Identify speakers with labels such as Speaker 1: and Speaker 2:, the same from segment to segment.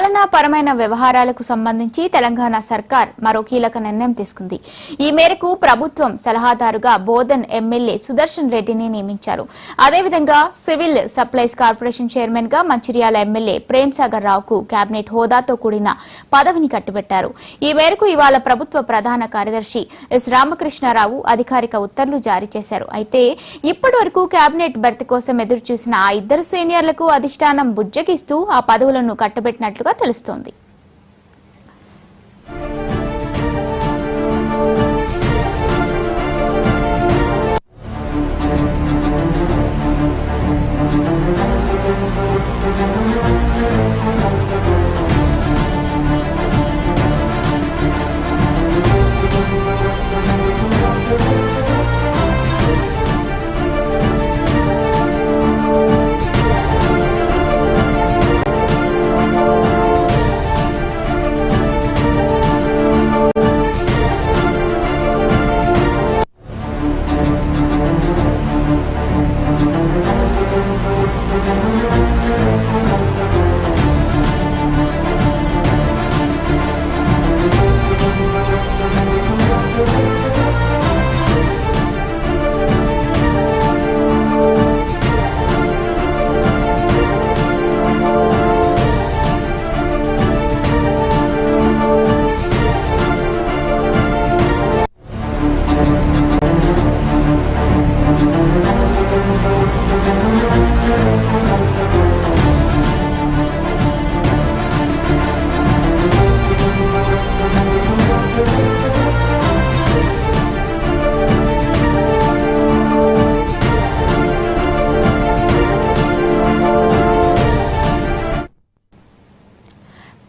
Speaker 1: పాలనా పరమైన వ్యవహారాలకు సంబంధించి తెలంగాణ సర్కార్ మరో కీలక నిర్ణయం తీసుకుంది. ఈ మేరకు ప్రభుత్వం సలహాదారుగా బోధన్ ఎమ్మెల్యే సుదర్శన్ రెడ్డిని నియమించారు. అదేవిధంగా సివిల్ సప్లైస్ కార్పొరేషన్ చైర్మన్ గా మంచిర్యాల ఎమ్మెల్యే ప్రేమ్ సాగర్ రావుకు కేబినెట్ హోదాతో కూడిన పదవిని కట్టబెట్టారు. ఈ మేరకు ఇవాళ ప్రభుత్వ ప్రధాన కార్యదర్శి ఎస్ రామకృష్ణారావు అధికారిక ఉత్తర్వులు జారీ చేశారు. అయితే ఇప్పటి వరకు కేబినెట్ భర్తీ కోసం ఎదురుచూసిన ఆ ఇద్దరు సీనియర్లకు అధిష్టానం బుజ్జగిస్తూ ఆ పదవులను కట్టబెట్టినట్లుగా తెలుస్తోంది.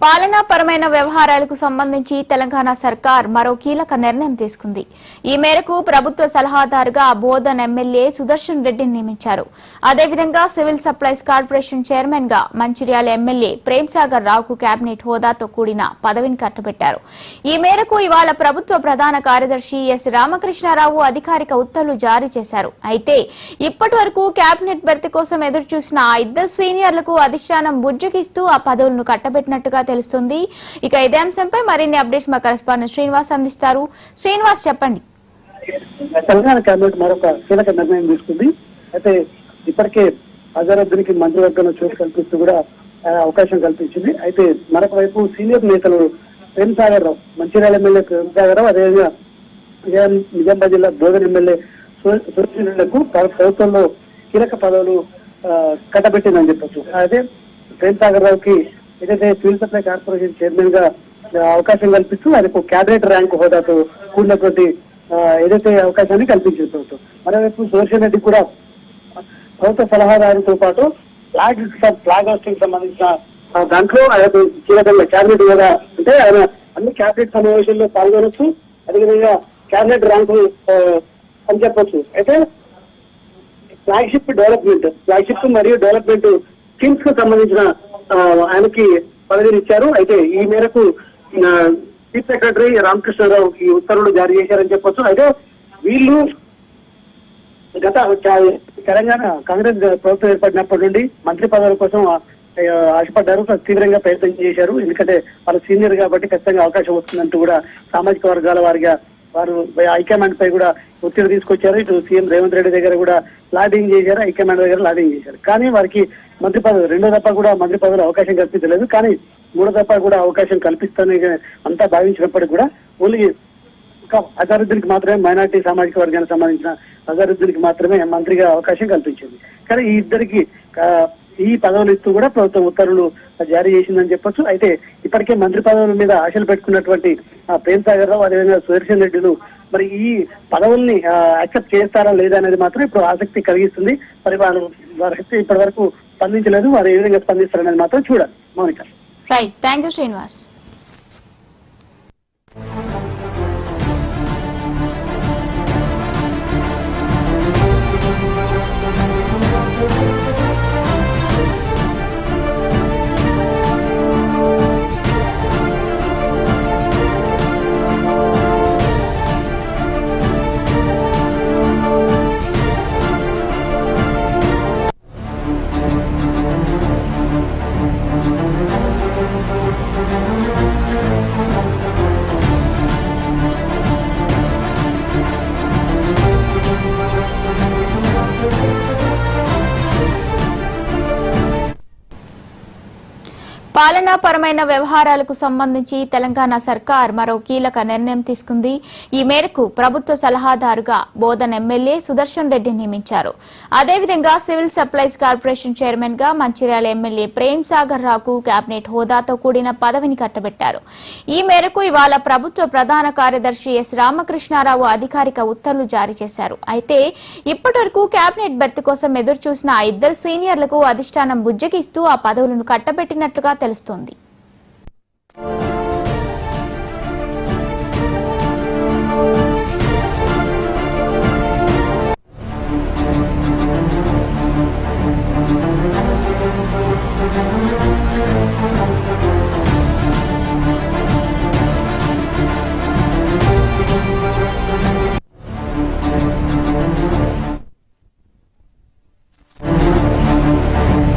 Speaker 1: పాలనాపరమైన వ్యవహారాలకు సంబంధించి తెలంగాణ సర్కార్ మరో కీలక నిర్ణయం తీసుకుంది. ఈ మేరకు ప్రభుత్వ సలహాదారుగా బోధన్ ఎమ్మెల్యే సుదర్శన్ రెడ్డిని నియమించారు. అదేవిధంగా సివిల్ సప్లైస్ కార్పొరేషన్ చైర్మన్ గా మంచిర్యాల ఎమ్మెల్యే ప్రేమ్ సాగర్ రావుకు కేబినెట్ హోదాతో కూడిన పదవిని కట్టబెట్టారు. ఈ మేరకు ఇవాళ ప్రభుత్వ ప్రధాన కార్యదర్శి ఎస్ రామకృష్ణారావు అధికారిక ఉత్తర్వులు జారీ చేశారు. అయితే ఇప్పటి వరకు కేబినెట్ భర్తీ కోసం ఎదురుచూసిన ఆ ఇద్దరు సీనియర్లకు అధిష్టానం బుజ్జగిస్తూ ఆ పదవులను కట్టబెట్టినట్టుగా తెలుస్తుంది. ఇక ఇదే అంశంపై మరిన్ని అప్డేట్స్ మా కరెస్పాండెంట్ శ్రీనివాస్ అందిస్తారు. శ్రీనివాస్, చెప్పండి.
Speaker 2: తెలంగాణ కేబినెట్ మరొక కీలక నిర్ణయం తీసుకుంది. అయితే ఇప్పటికే అజరుద్దీన్కి మంత్రివర్గంలో చోటు కల్పిస్తూ కూడా అవకాశం కల్పించింది. అయితే మరొక వైపు సీనియర్ నేతలు ప్రేమ్ సాగర్ రావు, మంచిర్యాల ఎమ్మెల్యే ప్రేమ్ సాగర్ రావు, అదేవిధంగా నిజామాబాద్ జిల్లా బోధన్ ఎమ్మెల్యే సుదర్శన్లకు ప్రభుత్వంలో కీలక పదవులు కట్టబెట్టిందని చెప్పొచ్చు. అయితే ప్రేమ్ సాగర్ రావుకి ఏదైతే సివిల్ సప్లై కార్పొరేషన్ చైర్మన్ గా అవకాశం కల్పిస్తూ ఆయనకు క్యాబినెట్ ర్యాంక్ హోదాతో కూడినటువంటి ఏదైతే అవకాశాన్ని కల్పించింది ప్రభుత్వం. మరోవైపు సుదర్శన్ రెడ్డి కూడా ప్రభుత్వ సలహాదారుతో పాటు ఫ్లాగ్ హోస్టింగ్ సంబంధించిన దాంట్లో ఆయన కీలకంగా క్యాబినెట్ హోదా అంటే ఆయన అన్ని క్యాబినెట్ సమావేశాల్లో పాల్గొనొచ్చు, అదేవిధంగా క్యాబినెట్ ర్యాంకు అని చెప్పొచ్చు. అయితే ఫ్లాగ్షిప్ మరియు డెవలప్మెంట్ స్కీమ్స్ కు సంబంధించిన ఆయనకి పదవిని ఇచ్చారు. అయితే ఈ మేరకు చీఫ్ సెక్రటరీ రామకృష్ణారావు ఈ ఉత్తర్వులు జారీ చేశారని చెప్పొచ్చు. అయితే వీళ్ళు గత తెలంగాణ కాంగ్రెస్ ప్రభుత్వం ఏర్పడినప్పటి నుండి మంత్రి పదవుల కోసం ఆశపడ్డారు, తీవ్రంగా ప్రయత్నం చేశారు. ఎందుకంటే వాళ్ళు సీనియర్ కాబట్టి ఖచ్చితంగా అవకాశం వస్తుందంటూ కూడా సామాజిక వర్గాల వారిగా వారు హైకమాండ్ పై కూడా ఒత్తిడి తీసుకొచ్చారు. ఇటు సీఎం రేవంత్ రెడ్డి దగ్గర కూడా లాబింగ్ చేశారు, హైకమాండ్ దగ్గర లాబింగ్ చేశారు. కానీ వారికి మంత్రి పదవి రెండో దఫా కూడా మంత్రి పదవిలో అవకాశం కల్పించలేదు. కానీ మూడో దఫా కూడా అవకాశం కల్పిస్తానని అంతా భావించినప్పటికీ కూడా ఓన్లీ అజరుద్దీన్కి మాత్రమే, మైనార్టీ సామాజిక వర్గానికి సంబంధించిన అజరుద్దీన్కి మాత్రమే మంత్రిగా అవకాశం కల్పించింది. కానీ ఈ ఇద్దరికి ఈ పదవులు ఇస్తూ కూడా ప్రభుత్వం ఉత్తర్వులు జారీ చేసిందని చెప్పొచ్చు. అయితే ఇప్పటికే మంత్రి పదవుల మీద ఆశలు పెట్టుకున్నటువంటి ప్రేమ్ సాగర్ రావు, అదేవిధంగా సుదర్శన్ రెడ్డిలు మరి ఈ పదవుల్ని యాక్సెప్ట్ చేస్తారా లేదా అనేది మాత్రం ఇప్పుడు ఆసక్తి కలిగిస్తుంది. మరి వారైతే ఇప్పటి వరకు స్పందించలేదు, వారు ఏ విధంగా స్పందిస్తారనేది మాత్రం చూడాలి. Mounika.
Speaker 1: Right, thank you Srinivas.
Speaker 3: Thank you.
Speaker 1: పాలనాపరమైన వ్యవహారాలకు సంబంధించి తెలంగాణ సర్కార్ మరో కీలక నిర్ణయం తీసుకుంది. ఈ మేరకు ప్రభుత్వ సలహాదారుగా బోధన్ ఎమ్మెల్యే సుదర్శన్ రెడ్డి నియమించారు. అదేవిధంగా సివిల్ సప్లైస్ కార్పొరేషన్ చైర్మన్ గా మంచిర్యాల ఎమ్మెల్యే ప్రేమ్ సాగర్ రావుకు కేబినెట్ హోదాతో కూడిన పదవిని కట్టబెట్టారు. ఈ మేరకు ఇవాళ ప్రభుత్వ ప్రధాన కార్యదర్శి ఎస్ రామకృష్ణారావు అధికారిక ఉత్తర్వులు జారీ చేశారు. అయితే ఇప్పటివరకు కేబినెట్ బెర్త్ కోసం ఎదురుచూసిన ఆ ఇద్దరు సీనియర్లకు అధిష్టానం బుజ్జగిస్తూ ఆ పదవులను కట్టబెట్టినట్లుగా తెలుస్తోంది.